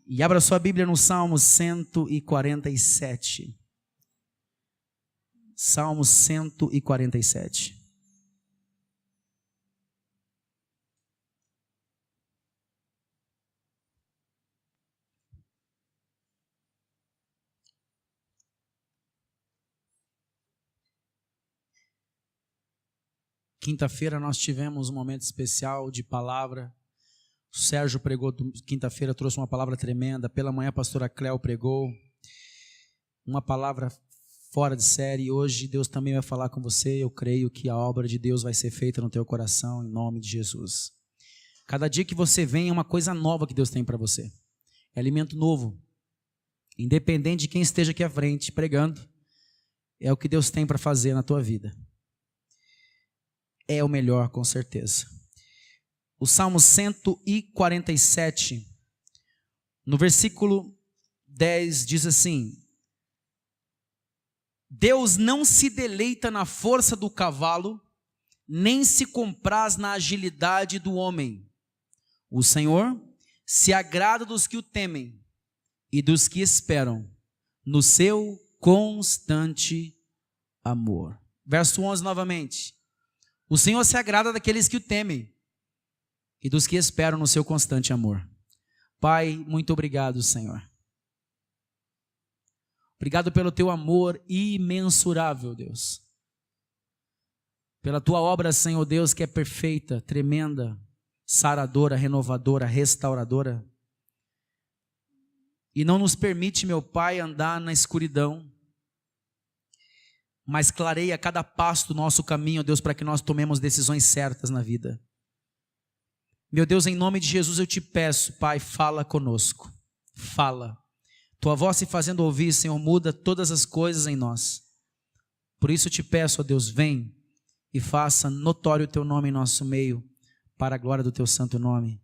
E abra sua Bíblia no Salmo 147. Salmo 147. Quinta-feira nós tivemos um momento especial de palavra. O Sérgio pregou quinta-feira, trouxe uma palavra tremenda. Pela manhã a pastora Cléo pregou uma palavra fora de série. Hoje Deus também vai falar com você. Eu creio que a obra de Deus vai ser feita no teu coração, em nome de Jesus. Cada dia que você vem é uma coisa nova que Deus tem para você. É alimento novo. Independente de quem esteja aqui à frente pregando, é o que Deus tem para fazer na tua vida. É o melhor, com certeza. O Salmo 147, no versículo 10, diz assim: Deus não se deleita na força do cavalo, nem se compraz na agilidade do homem. O Senhor se agrada dos que o temem e dos que esperam no seu constante amor. Verso 11 novamente. O Senhor se agrada daqueles que o temem e dos que esperam no seu constante amor. Pai, muito obrigado, Senhor. Obrigado pelo teu amor imensurável, Deus. Pela tua obra, Senhor Deus, que é perfeita, tremenda, saradora, renovadora, restauradora. E não nos permite, meu Pai, andar na escuridão, mas clareia cada passo do nosso caminho, Deus, para que nós tomemos decisões certas na vida. Meu Deus, em nome de Jesus eu te peço, Pai, fala conosco, fala. Tua voz se fazendo ouvir, Senhor, muda todas as coisas em nós. Por isso eu te peço, ó Deus, vem e faça notório o teu nome em nosso meio, para a glória do teu santo nome.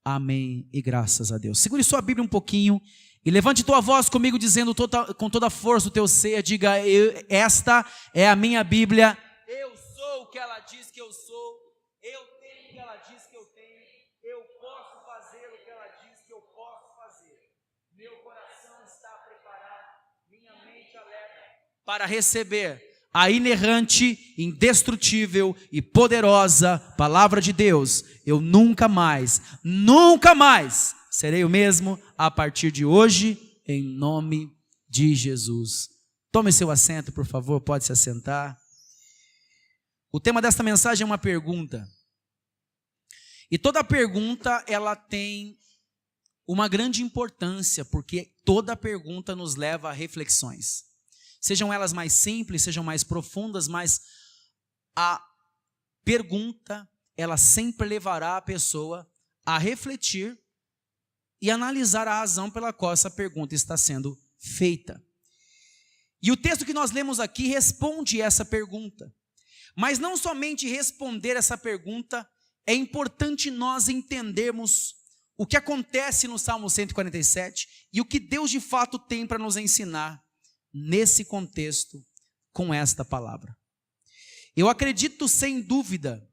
Amém e graças a Deus. Segure sua Bíblia um pouquinho e levante tua voz comigo dizendo com toda a força o teu ser, diga: esta é a minha Bíblia. Eu sou o que ela diz que eu sou, eu tenho o que ela diz que eu tenho, eu posso fazer o que ela diz que eu posso fazer. Meu coração está preparado, minha mente alerta para receber a inerrante, indestrutível e poderosa palavra de Deus. Eu nunca mais serei o mesmo a partir de hoje, em nome de Jesus. Tome seu assento, por favor, pode se assentar. O tema desta mensagem é uma pergunta. E toda pergunta, ela tem uma grande importância, porque toda pergunta nos leva a reflexões. Sejam elas mais simples, sejam mais profundas, mas a pergunta, ela sempre levará a pessoa a refletir e analisar a razão pela qual essa pergunta está sendo feita. E o texto que nós lemos aqui responde essa pergunta. Mas não somente responder essa pergunta, é importante nós entendermos o que acontece no Salmo 147 e o que Deus de fato tem para nos ensinar nesse contexto com esta palavra. Eu acredito sem dúvida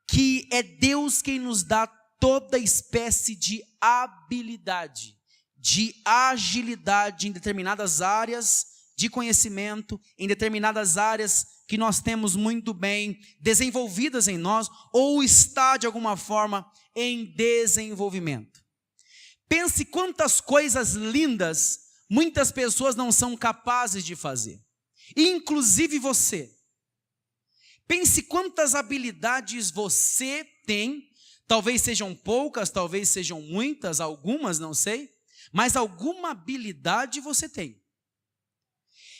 que é Deus quem nos dá toda espécie de habilidade, de agilidade em determinadas áreas de conhecimento, em determinadas áreas que nós temos muito bem desenvolvidas em nós, ou está de alguma forma em desenvolvimento. Pense quantas coisas lindas muitas pessoas não são capazes de fazer, inclusive você. Pense quantas habilidades você tem, talvez sejam poucas, talvez sejam muitas, algumas, não sei, mas alguma habilidade você tem.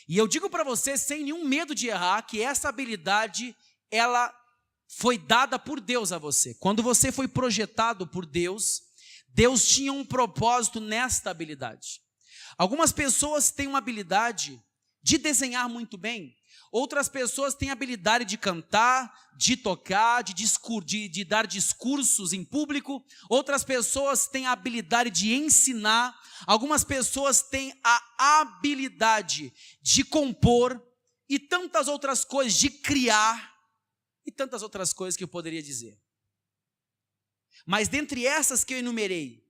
E eu digo para você, sem nenhum medo de errar, que essa habilidade, ela foi dada por Deus a você. Quando você foi projetado por Deus, Deus tinha um propósito nesta habilidade. Algumas pessoas têm uma habilidade de desenhar muito bem, outras pessoas têm a habilidade de cantar, de tocar, de dar discursos em público, outras pessoas têm a habilidade de ensinar, algumas pessoas têm a habilidade de compor e tantas outras coisas, de criar e tantas outras coisas que eu poderia dizer. Mas dentre essas que eu enumerei,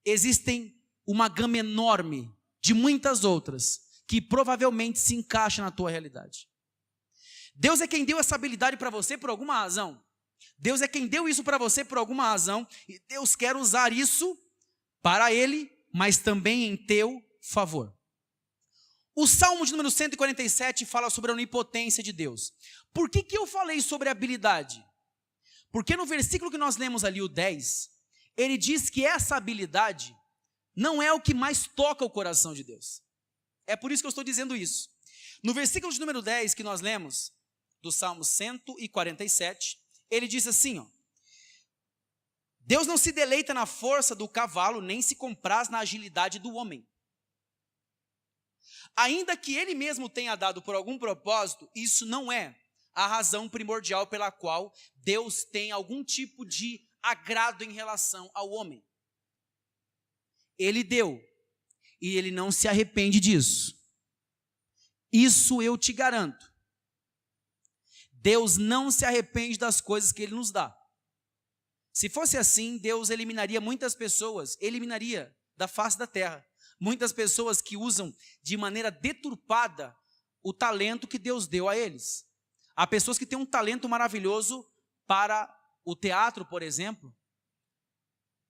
existem uma gama enorme de muitas outras que provavelmente se encaixam na tua realidade. Deus é quem deu essa habilidade para você por alguma razão. Deus é quem deu isso para você por alguma razão, e Deus quer usar isso para Ele, mas também em teu favor. O Salmo de número 147 fala sobre a onipotência de Deus. Por que eu falei sobre habilidade? Porque no versículo que nós lemos ali, o 10, ele diz que essa habilidade não é o que mais toca o coração de Deus. É por isso que eu estou dizendo isso. No versículo de número 10 que nós lemos, do Salmo 147, ele diz assim, ó: Deus não se deleita na força do cavalo, nem se compraz na agilidade do homem. Ainda que ele mesmo tenha dado por algum propósito, isso não é a razão primordial pela qual Deus tem algum tipo de agrado em relação ao homem. Ele deu, e ele não se arrepende disso. Isso eu te garanto. Deus não se arrepende das coisas que ele nos dá. Se fosse assim, Deus eliminaria muitas pessoas, eliminaria da face da terra muitas pessoas que usam de maneira deturpada o talento que Deus deu a eles. Há pessoas que têm um talento maravilhoso para o teatro, por exemplo.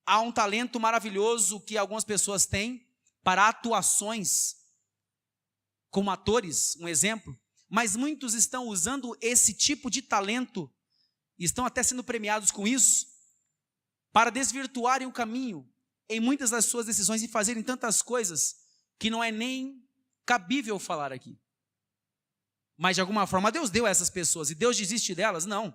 Há um talento maravilhoso que algumas pessoas têm para atuações, como atores, um exemplo. Mas muitos estão usando esse tipo de talento, estão até sendo premiados com isso, para desvirtuarem o caminho em muitas das suas decisões e fazerem tantas coisas que não é nem cabível falar aqui. Mas de alguma forma Deus deu a essas pessoas e Deus desiste delas? Não.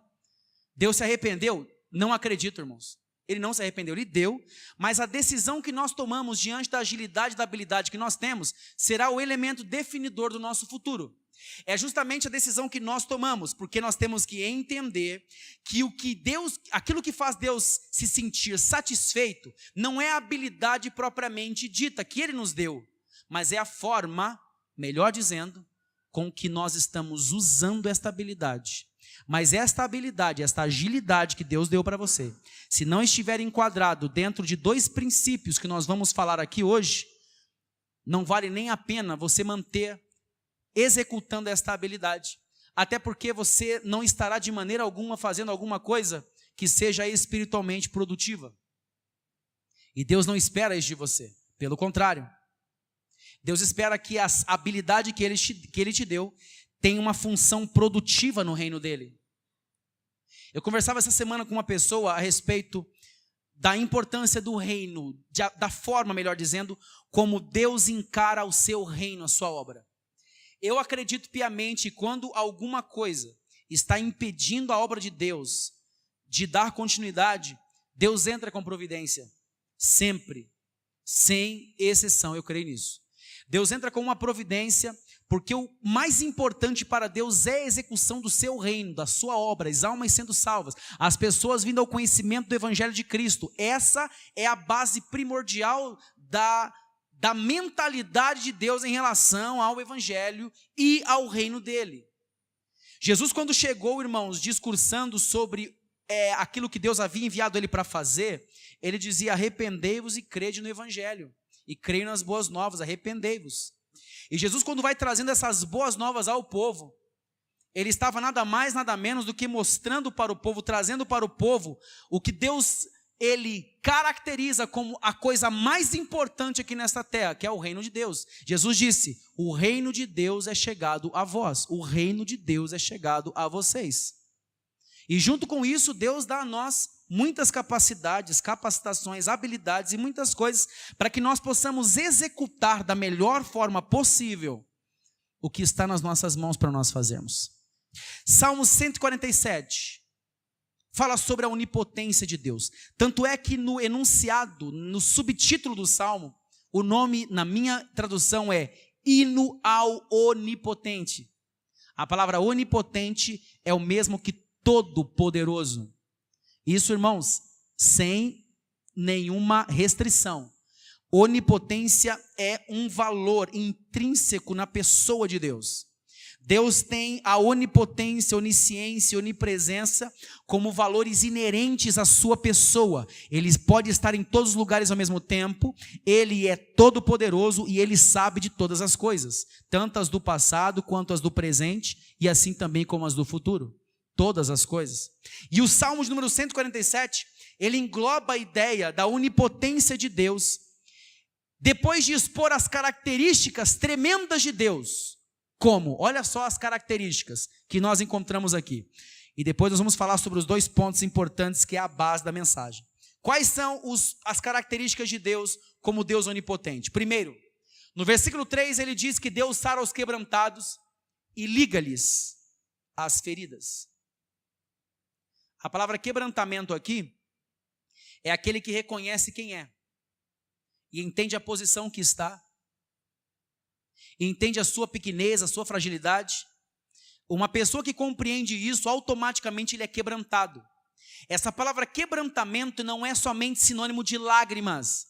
Deus se arrependeu? Não acredito, irmãos. Ele não se arrependeu, ele deu, mas a decisão que nós tomamos diante da agilidade e da habilidade que nós temos será o elemento definidor do nosso futuro. É justamente a decisão que nós tomamos, porque nós temos que entender que aquilo que faz Deus se sentir satisfeito não é a habilidade propriamente dita que Ele nos deu, mas é a forma, melhor dizendo, com que nós estamos usando esta habilidade. Mas esta habilidade, esta agilidade que Deus deu para você, se não estiver enquadrado dentro de dois princípios que nós vamos falar aqui hoje, não vale nem a pena você manter executando esta habilidade, até porque você não estará de maneira alguma fazendo alguma coisa que seja espiritualmente produtiva. E Deus não espera isso de você, pelo contrário. Deus espera que a habilidade que Ele te deu tenha uma função produtiva no reino dEle. Eu conversava essa semana com uma pessoa a respeito da importância do reino, da forma, melhor dizendo, como Deus encara o seu reino, a sua obra. Eu acredito piamente que quando alguma coisa está impedindo a obra de Deus de dar continuidade, Deus entra com providência. Sempre. Sem exceção, eu creio nisso. Deus entra com uma providência, porque o mais importante para Deus é a execução do seu reino, da sua obra, as almas sendo salvas, as pessoas vindo ao conhecimento do Evangelho de Cristo. Essa é a base primordial da mentalidade de Deus em relação ao Evangelho e ao reino dele. Jesus, quando chegou, irmãos, discursando sobre aquilo que Deus havia enviado ele para fazer, ele dizia: arrependei-vos e crede no Evangelho, e creio nas boas novas, arrependei-vos. E Jesus, quando vai trazendo essas boas novas ao povo, ele estava nada mais, nada menos do que mostrando para o povo, trazendo para o povo o que Deus ele caracteriza como a coisa mais importante aqui nesta terra, que é o reino de Deus. Jesus disse: o reino de Deus é chegado a vós, o reino de Deus é chegado a vocês. E junto com isso, Deus dá a nós muitas capacidades, capacitações, habilidades e muitas coisas para que nós possamos executar da melhor forma possível o que está nas nossas mãos para nós fazermos. Salmo 147 fala sobre a onipotência de Deus. Tanto é que no enunciado, no subtítulo do Salmo, o nome na minha tradução é Hino ao Onipotente. A palavra onipotente é o mesmo que todo-poderoso. Isso, irmãos, sem nenhuma restrição. Onipotência é um valor intrínseco na pessoa de Deus. Deus tem a onipotência, onisciência, onipresença como valores inerentes à sua pessoa. Ele pode estar em todos os lugares ao mesmo tempo, ele é todo poderoso e ele sabe de todas as coisas, tanto as do passado quanto as do presente e assim também como as do futuro, todas as coisas. E o Salmo de número 147, ele engloba a ideia da onipotência de Deus, depois de expor as características tremendas de Deus. Como? Olha só as características que nós encontramos aqui. E depois nós vamos falar sobre os 2 pontos importantes que é a base da mensagem. Quais são as características de Deus como Deus onipotente? Primeiro, no versículo 3 ele diz que Deus sara os quebrantados e liga-lhes as feridas. A palavra quebrantamento aqui é aquele que reconhece quem é e entende a posição que está, e entende a sua pequenez, a sua fragilidade. Uma pessoa que compreende isso, automaticamente ele é quebrantado. Essa palavra quebrantamento não é somente sinônimo de lágrimas.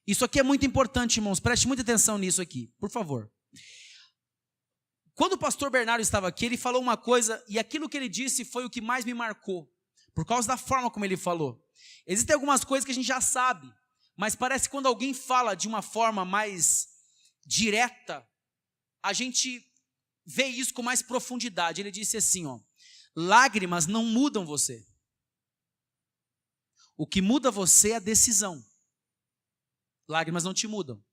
Isso aqui é muito importante, irmãos, preste muita atenção nisso aqui, por favor. Quando o pastor Bernardo estava aqui, ele falou uma coisa, e aquilo que ele disse foi o que mais me marcou, por causa da forma como ele falou. Existem algumas coisas que a gente já sabe, mas parece que quando alguém fala de uma forma mais direta, a gente vê isso com mais profundidade. Ele disse assim, ó: lágrimas não mudam você. O que muda você é a decisão. Lágrimas não te mudam.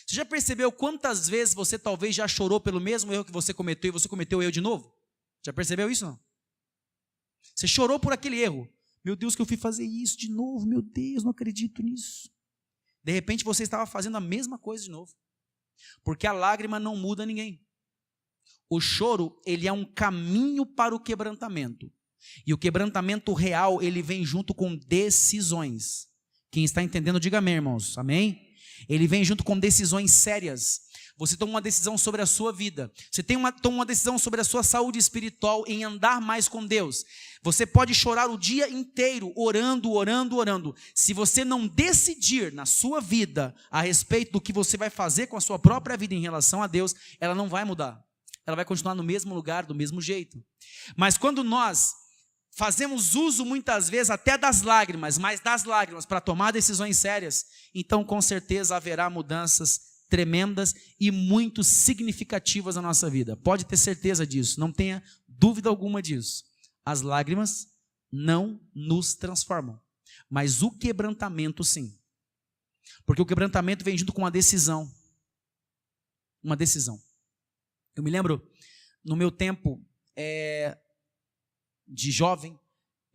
Você já percebeu quantas vezes você talvez já chorou pelo mesmo erro que você cometeu e você cometeu o erro de novo? Já percebeu isso, não? Você chorou por aquele erro. Meu Deus, que eu fui fazer isso de novo. Meu Deus, não acredito nisso. De repente você estava fazendo a mesma coisa de novo. Porque a lágrima não muda ninguém. O choro, ele é um caminho para o quebrantamento. E o quebrantamento real, ele vem junto com decisões. Quem está entendendo, diga amém, irmãos. Amém? Ele vem junto com decisões sérias. Você toma uma decisão sobre a sua vida. Você toma uma decisão sobre a sua saúde espiritual em andar mais com Deus. Você pode chorar o dia inteiro, orando, orando, orando. Se você não decidir na sua vida a respeito do que você vai fazer com a sua própria vida em relação a Deus, ela não vai mudar. Ela vai continuar no mesmo lugar, do mesmo jeito. Mas quando nós fazemos uso muitas vezes até das lágrimas, mas das lágrimas para tomar decisões sérias, então com certeza haverá mudanças tremendas e muito significativas na nossa vida. Pode ter certeza disso, não tenha dúvida alguma disso. As lágrimas não nos transformam, mas o quebrantamento sim. Porque o quebrantamento vem junto com uma decisão. Uma decisão. Eu me lembro, no meu tempo de jovem,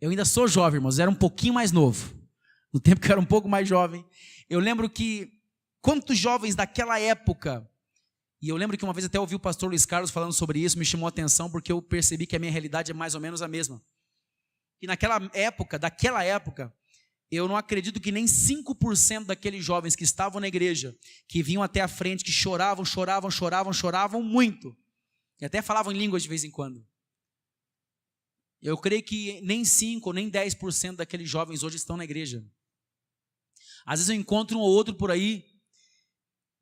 eu ainda sou jovem, irmãos, eu era um pouquinho mais novo. No tempo que eu era um pouco mais jovem, eu lembro que quantos jovens daquela época, e eu lembro que uma vez até ouvi o pastor Luiz Carlos falando sobre isso, me chamou a atenção porque eu percebi que a minha realidade é mais ou menos a mesma. E daquela época, eu não acredito que nem 5% daqueles jovens que estavam na igreja, que vinham até a frente, que choravam muito, e até falavam em línguas de vez em quando. Eu creio que nem 5% nem 10% daqueles jovens hoje estão na igreja. Às vezes eu encontro um ou outro por aí,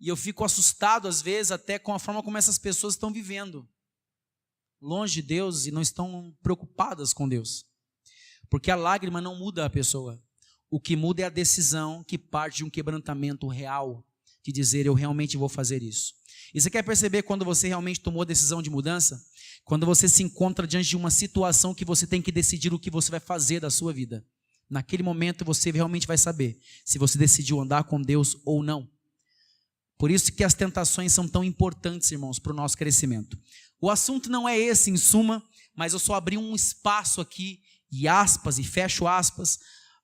e eu fico assustado às vezes até com a forma como essas pessoas estão vivendo. Longe de Deus e não estão preocupadas com Deus. Porque a lágrima não muda a pessoa. O que muda é a decisão que parte de um quebrantamento real, de dizer, eu realmente vou fazer isso. E você quer perceber quando você realmente tomou a decisão de mudança? Quando você se encontra diante de uma situação que você tem que decidir o que você vai fazer da sua vida. Naquele momento você realmente vai saber se você decidiu andar com Deus ou não. Por isso que as tentações são tão importantes, irmãos, para o nosso crescimento. O assunto não é esse, em suma, mas eu só abri um espaço aqui, e aspas, e fecho aspas,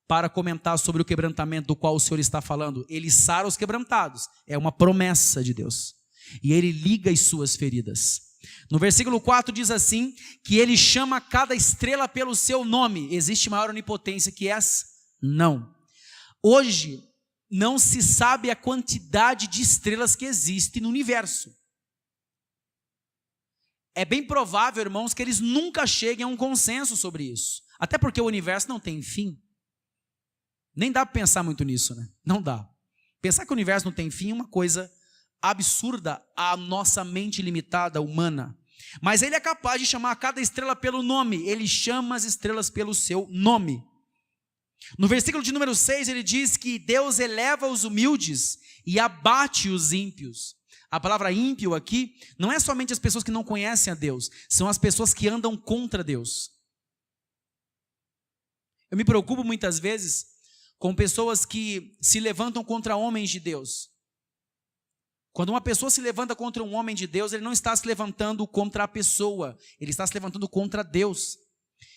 para comentar sobre o quebrantamento do qual o Senhor está falando. Ele sara os quebrantados, é uma promessa de Deus. E Ele liga as suas feridas. No versículo 4 diz assim, que Ele chama cada estrela pelo seu nome. Existe maior onipotência que essa? Não. Hoje, não se sabe a quantidade de estrelas que existe no universo. É bem provável, irmãos, que eles nunca cheguem a um consenso sobre isso. Até porque o universo não tem fim. Nem dá para pensar muito nisso, né? Não dá. Pensar que o universo não tem fim é uma coisa absurda à nossa mente limitada, humana. Mas ele é capaz de chamar cada estrela pelo nome. Ele chama as estrelas pelo seu nome. No versículo de número 6, ele diz que Deus eleva os humildes e abate os ímpios. A palavra ímpio aqui não é somente as pessoas que não conhecem a Deus, são as pessoas que andam contra Deus. Eu me preocupo muitas vezes com pessoas que se levantam contra homens de Deus. Quando uma pessoa se levanta contra um homem de Deus, ele não está se levantando contra a pessoa, ele está se levantando contra Deus.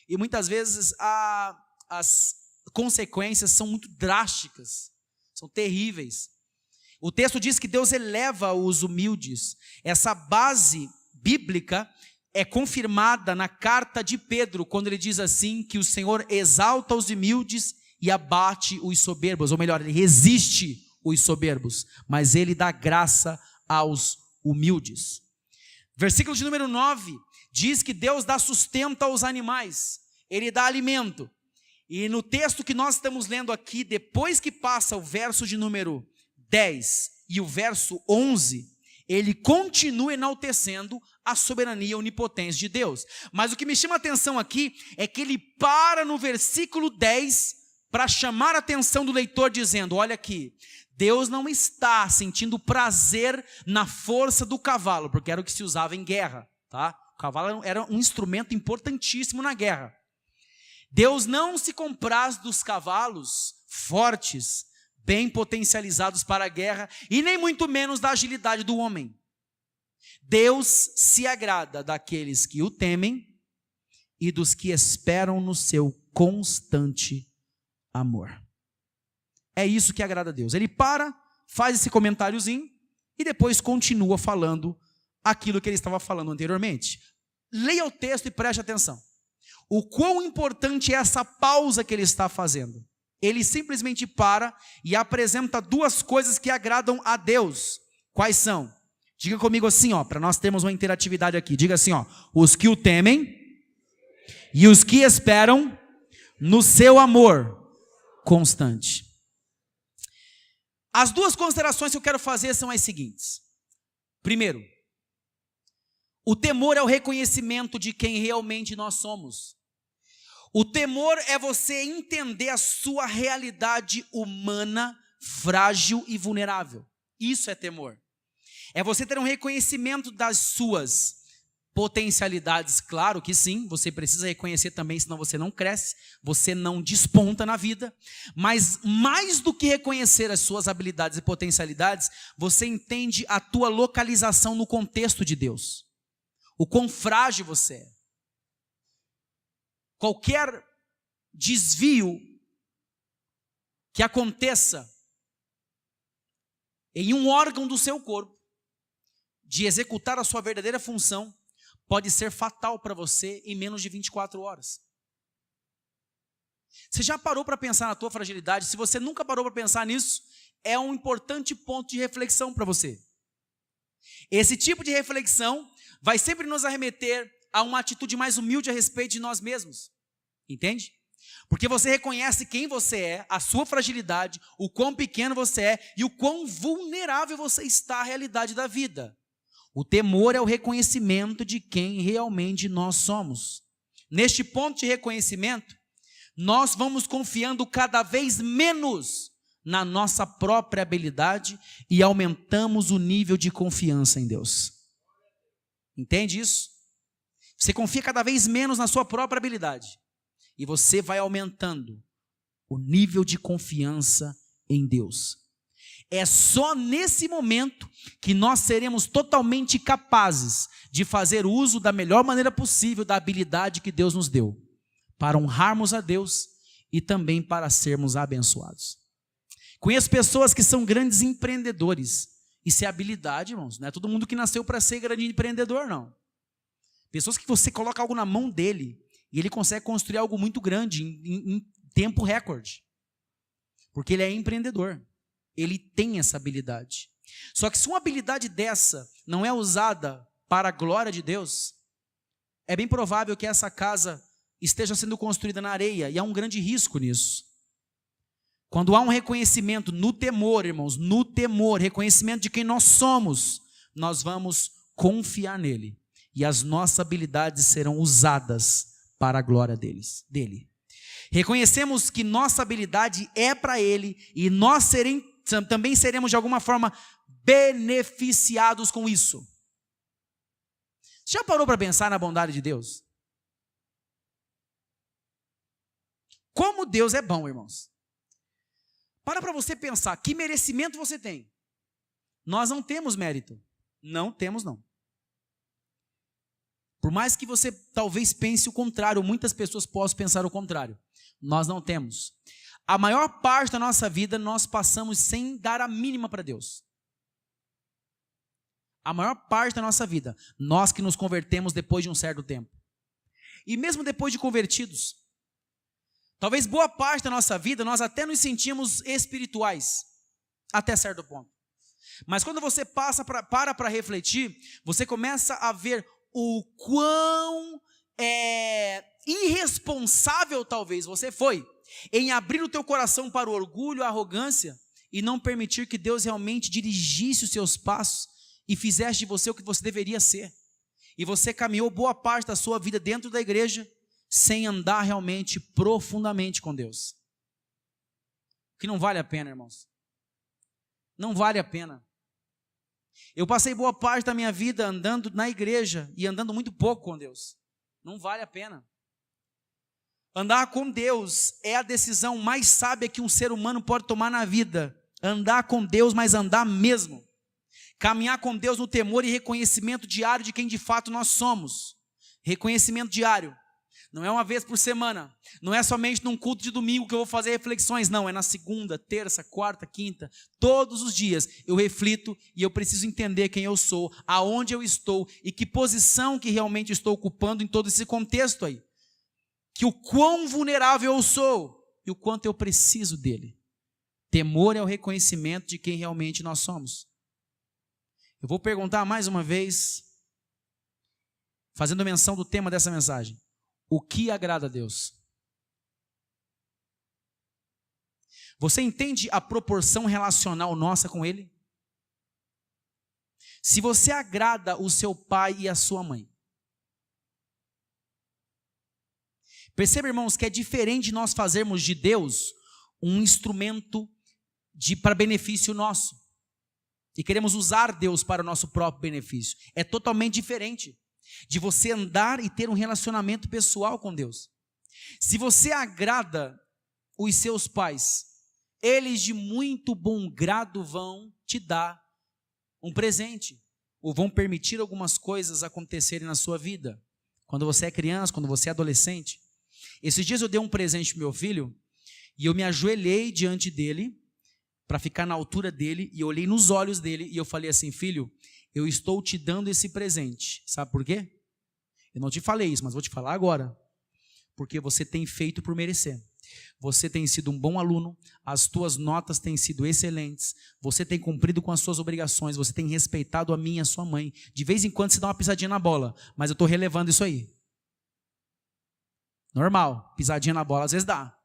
E muitas vezes as consequências são muito drásticas, são terríveis. O texto diz que Deus eleva os humildes. Essa base bíblica é confirmada na carta de Pedro, quando ele diz assim, que o Senhor exalta os humildes e abate os soberbos, ou melhor, ele resiste os soberbos, mas ele dá graça aos humildes. Versículo de número 9, diz que Deus dá sustento aos animais, ele dá alimento. E no texto que nós estamos lendo aqui, depois que passa o verso de número 10 e o verso 11, ele continua enaltecendo a soberania e a onipotência de Deus. Mas o que me chama a atenção aqui é que ele para no versículo 10 para chamar a atenção do leitor dizendo, olha aqui, Deus não está sentindo prazer na força do cavalo, porque era o que se usava em guerra, tá? O cavalo era um instrumento importantíssimo na guerra. Deus não se compraz dos cavalos fortes, bem potencializados para a guerra, e nem muito menos da agilidade do homem. Deus se agrada daqueles que o temem e dos que esperam no seu constante amor. É isso que agrada a Deus. Ele para, faz esse comentáriozinho e depois continua falando aquilo que ele estava falando anteriormente. Leia o texto e preste atenção. O quão importante é essa pausa que ele está fazendo. Ele simplesmente para e apresenta duas coisas que agradam a Deus. Quais são? Diga comigo assim, ó, para nós termos uma interatividade aqui. Diga assim, ó, os que o temem e os que esperam no seu amor constante. As duas considerações que eu quero fazer são as seguintes. Primeiro, o temor é o reconhecimento de quem realmente nós somos. O temor é você entender a sua realidade humana, frágil e vulnerável. Isso é temor. É você ter um reconhecimento das suas potencialidades, claro que sim, você precisa reconhecer também, senão você não cresce, você não desponta na vida, mas mais do que reconhecer as suas habilidades e potencialidades, você entende a tua localização no contexto de Deus, o quão frágil você é. Qualquer desvio que aconteça em um órgão do seu corpo, de executar a sua verdadeira função, pode ser fatal para você em menos de 24 horas. Você já parou para pensar na tua fragilidade? Se você nunca parou para pensar nisso, é um importante ponto de reflexão para você. Esse tipo de reflexão vai sempre nos arremeter a uma atitude mais humilde a respeito de nós mesmos. Entende? Porque você reconhece quem você é, a sua fragilidade, o quão pequeno você é e o quão vulnerável você está à realidade da vida. O temor é o reconhecimento de quem realmente nós somos. Neste ponto de reconhecimento, nós vamos confiando cada vez menos na nossa própria habilidade e aumentamos o nível de confiança em Deus. Entende isso? Você confia cada vez menos na sua própria habilidade e você vai aumentando o nível de confiança em Deus. É só nesse momento que nós seremos totalmente capazes de fazer uso da melhor maneira possível da habilidade que Deus nos deu, para honrarmos a Deus e também para sermos abençoados. Conheço pessoas que são grandes empreendedores. Isso é habilidade, irmãos. Não é todo mundo que nasceu para ser grande empreendedor, não. Pessoas que você coloca algo na mão dele e ele consegue construir algo muito grande em tempo recorde. Porque ele é empreendedor. Ele tem essa habilidade. Só que se uma habilidade dessa não é usada para a glória de Deus, é bem provável que essa casa esteja sendo construída na areia, e há um grande risco nisso. Quando há um reconhecimento no temor, irmãos, no temor, reconhecimento de quem nós somos, nós vamos confiar nele. e as nossas habilidades serão usadas para a glória dele. Reconhecemos que nossa habilidade é para Ele e nós também seremos de alguma forma beneficiados com isso. Você já parou para pensar na bondade de Deus? Como Deus é bom, irmãos. Para você pensar, que merecimento você tem? Nós não temos mérito. Não temos, não. Por mais que você talvez pense o contrário, muitas pessoas possam pensar o contrário. Nós não temos. A maior parte da nossa vida nós passamos sem dar a mínima para Deus. A maior parte da nossa vida, nós que nos convertemos depois de um certo tempo. E mesmo depois de convertidos, talvez boa parte da nossa vida nós até nos sentimos espirituais, até certo ponto. Mas quando você para refletir, você começa a ver o quão irresponsável talvez você foi em abrir o teu coração para o orgulho, a arrogância e não permitir que Deus realmente dirigisse os seus passos e fizesse de você o que você deveria ser. E você caminhou boa parte da sua vida dentro da igreja sem andar realmente profundamente com Deus. O que não vale a pena, irmãos. Não vale a pena. Eu passei boa parte da minha vida andando na igreja e andando muito pouco com Deus. Não vale a pena. Andar com Deus é a decisão mais sábia que um ser humano pode tomar na vida. Andar com Deus, mas andar mesmo. Caminhar com Deus no temor e reconhecimento diário de quem de fato nós somos. Reconhecimento diário. Não é uma vez por semana. Não é somente num culto de domingo que eu vou fazer reflexões. Não, é na segunda, terça, quarta, quinta. Todos os dias eu reflito e eu preciso entender quem eu sou, aonde eu estou e que posição que realmente estou ocupando em todo esse contexto aí. Que o quão vulnerável eu sou e o quanto eu preciso dele. Temor é o reconhecimento de quem realmente nós somos. Eu vou perguntar mais uma vez, fazendo menção do tema dessa mensagem. O que agrada a Deus? Você entende a proporção relacional nossa com Ele? Se você agrada o seu pai e a sua mãe, perceba, irmãos, que é diferente de nós fazermos de Deus um instrumento para benefício nosso. E queremos usar Deus para o nosso próprio benefício. É totalmente diferente de você andar e ter um relacionamento pessoal com Deus. Se você agrada os seus pais, eles de muito bom grado vão te dar um presente, ou vão permitir algumas coisas acontecerem na sua vida. Quando você é criança, quando você é adolescente. Esses dias eu dei um presente para meu filho, e eu me ajoelhei diante dele, para ficar na altura dele, e eu olhei nos olhos dele, e eu falei assim: filho, eu estou te dando esse presente. Sabe por quê? Eu não te falei isso, mas vou te falar agora. Porque você tem feito por merecer. Você tem sido um bom aluno, as tuas notas têm sido excelentes, você tem cumprido com as suas obrigações, você tem respeitado a mim e a sua mãe. De vez em quando você dá uma pisadinha na bola, mas eu estou relevando isso aí. Normal, pisadinha na bola às vezes dá.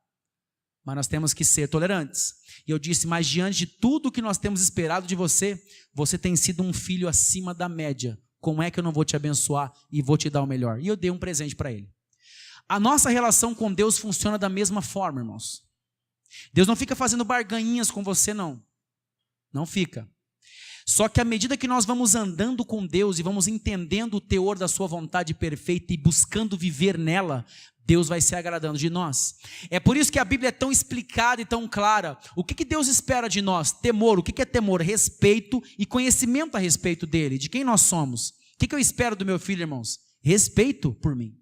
Mas nós temos que ser tolerantes. E eu disse, mas diante de tudo que nós temos esperado de você, você tem sido um filho acima da média. Como é que eu não vou te abençoar e vou te dar o melhor? E eu dei um presente para ele. A nossa relação com Deus funciona da mesma forma, irmãos. Deus não fica fazendo barganhinhas com você, não. Não fica. Só que à medida que nós vamos andando com Deus e vamos entendendo o teor da sua vontade perfeita e buscando viver nela, Deus vai se agradando de nós. É por isso que a Bíblia é tão explicada e tão clara. O que Deus espera de nós? Temor. O que é temor? Respeito e conhecimento a respeito dele, de quem nós somos. O que eu espero do meu filho, irmãos? Respeito por mim.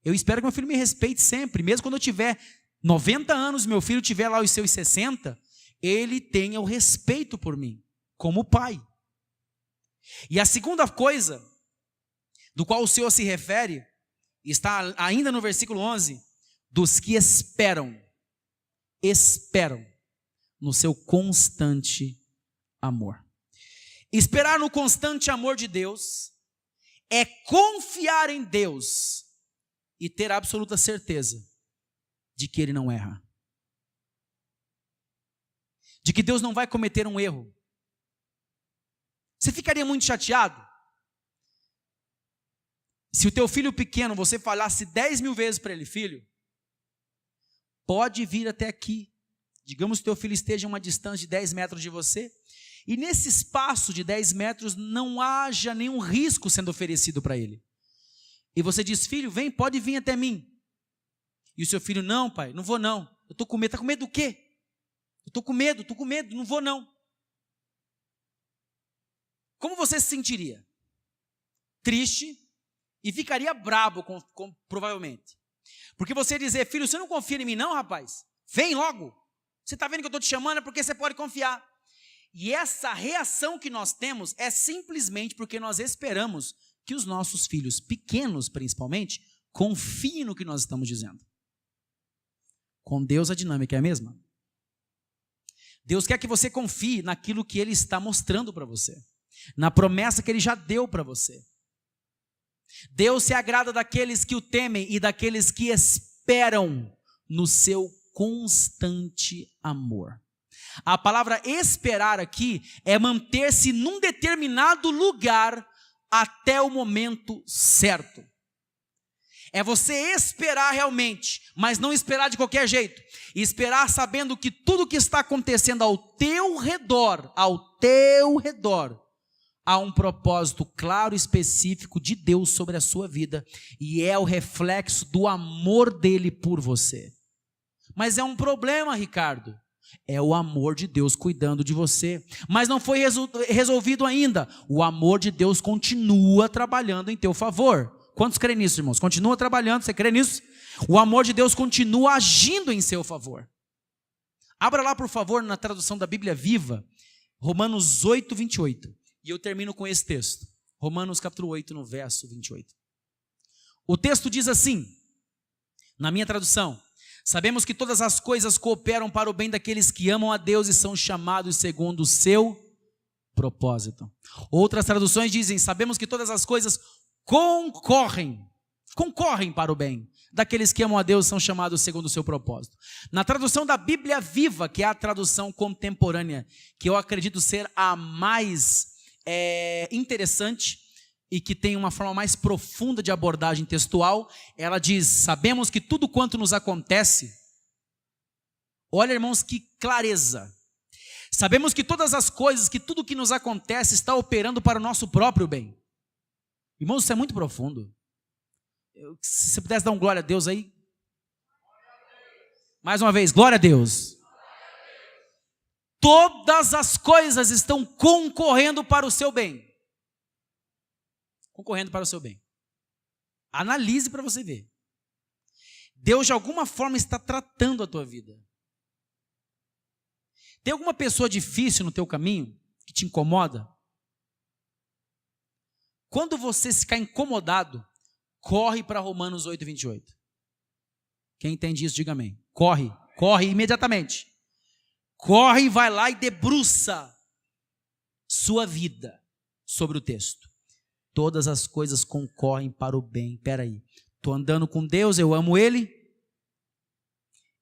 Eu espero que meu filho me respeite sempre, mesmo quando eu tiver 90 anos, meu filho tiver lá os seus 60, ele tenha o respeito por mim, como pai. E a segunda coisa, do qual o Senhor se refere, está ainda no versículo 11, dos que esperam no seu constante amor. Esperar no constante amor de Deus é confiar em Deus e ter absoluta certeza de que Ele não erra. De que Deus não vai cometer um erro. Você ficaria muito chateado Se o teu filho pequeno, você falasse 10.000 vezes para ele: filho, pode vir até aqui. Digamos que teu filho esteja a uma distância de 10 metros de você, e nesse espaço de 10 metros não haja nenhum risco sendo oferecido para ele. E você diz: filho, vem, pode vir até mim. E o seu filho: não, pai, não vou não. Eu estou com medo. Está com medo do quê? Eu estou com medo, não vou não. Como você se sentiria? Triste e ficaria brabo, provavelmente. Porque você ia dizer: filho, você não confia em mim não, rapaz? Vem logo. Você está vendo que eu estou te chamando, é porque você pode confiar. E essa reação que nós temos é simplesmente porque nós esperamos que os nossos filhos, pequenos principalmente, confiem no que nós estamos dizendo. Com Deus a dinâmica é a mesma. Deus quer que você confie naquilo que Ele está mostrando para você, na promessa que Ele já deu para você. Deus se agrada daqueles que o temem e daqueles que esperam no seu constante amor. A palavra esperar aqui é manter-se num determinado lugar até o momento certo. É você esperar realmente, mas não esperar de qualquer jeito. Esperar sabendo que tudo que está acontecendo ao teu redor, há um propósito claro e específico de Deus sobre a sua vida, e é o reflexo do amor dele por você. Mas é um problema, Ricardo. É o amor de Deus cuidando de você. Mas não foi resolvido ainda. O amor de Deus continua trabalhando em teu favor. Quantos creem nisso, irmãos? Continua trabalhando, você crê nisso? O amor de Deus continua agindo em seu favor. Abra lá, por favor, na tradução da Bíblia Viva, Romanos 8, 28. E eu termino com esse texto. Romanos capítulo 8, no verso 28. O texto diz assim, na minha tradução: sabemos que todas as coisas cooperam para o bem daqueles que amam a Deus e são chamados segundo o seu propósito. Outras traduções dizem: sabemos que todas as coisas concorrem para o bem daqueles que amam a Deus e são chamados segundo o seu propósito. Na tradução da Bíblia Viva, que é a tradução contemporânea, que eu acredito ser a mais interessante e que tem uma forma mais profunda de abordagem textual, ela diz: sabemos que tudo quanto nos acontece, olha, irmãos, que clareza, sabemos que todas as coisas, que tudo que nos acontece está operando para o nosso próprio bem. Irmãos, isso é muito profundo. Se você pudesse dar um glória a Deus aí, mais uma vez, glória a Deus. Todas as coisas estão concorrendo para o seu bem. Concorrendo para o seu bem. Analise para você ver. Deus de alguma forma está tratando a tua vida. Tem alguma pessoa difícil no teu caminho que te incomoda? Quando você ficar incomodado, corre para Romanos 8, 28. Quem entende isso, diga amém. Corre imediatamente. Corre e vai lá e debruça sua vida sobre o texto. Todas as coisas concorrem para o bem. Espera aí, estou andando com Deus, eu amo Ele,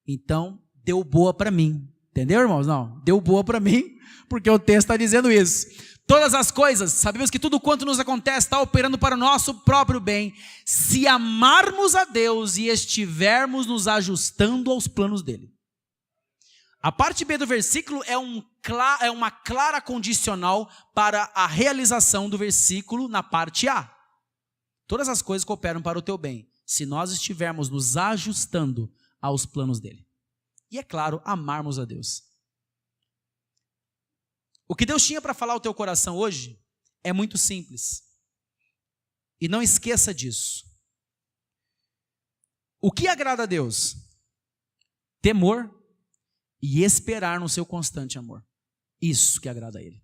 então deu boa para mim. Entendeu, irmãos? Não, deu boa para mim, porque o texto está dizendo isso. Todas as coisas, sabemos que tudo quanto nos acontece está operando para o nosso próprio bem, se amarmos a Deus e estivermos nos ajustando aos planos dele. A parte B do versículo é uma clara condicional para a realização do versículo na parte A. Todas as coisas cooperam para o teu bem, se nós estivermos nos ajustando aos planos dele. E é claro, amarmos a Deus. O que Deus tinha para falar ao teu coração hoje é muito simples. E não esqueça disso. O que agrada a Deus? Temor e esperar no seu constante amor. Isso que agrada a Ele.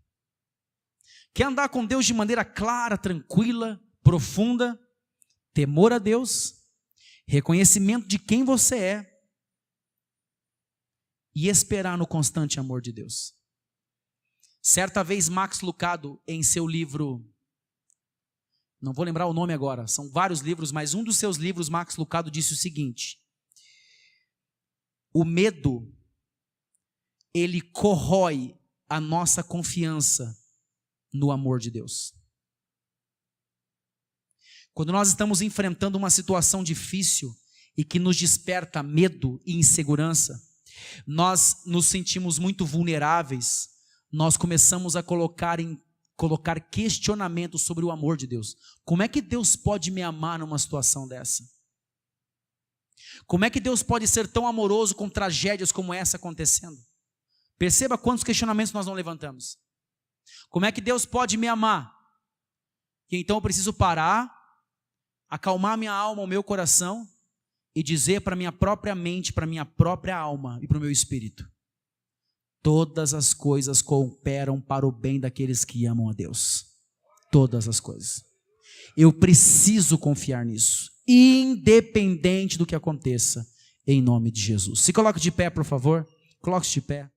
Quer andar com Deus de maneira clara, tranquila, profunda? Temor a Deus, reconhecimento de quem você é e esperar no constante amor de Deus. Certa vez Max Lucado, em seu livro, não vou lembrar o nome agora, são vários livros, mas um dos seus livros, Max Lucado disse o seguinte: o medo, ele corrói a nossa confiança no amor de Deus. Quando nós estamos enfrentando uma situação difícil e que nos desperta medo e insegurança, nós nos sentimos muito vulneráveis, nós começamos a colocar questionamentos sobre o amor de Deus. Como é que Deus pode me amar numa situação dessa? Como é que Deus pode ser tão amoroso com tragédias como essa acontecendo? Perceba quantos questionamentos nós não levantamos. Como é que Deus pode me amar? E então eu preciso parar, acalmar minha alma, o meu coração e dizer para minha própria mente, para minha própria alma e para o meu espírito: todas as coisas cooperam para o bem daqueles que amam a Deus. Todas as coisas. Eu preciso confiar nisso, independente do que aconteça, em nome de Jesus. Se coloque de pé, por favor. Coloque-se de pé.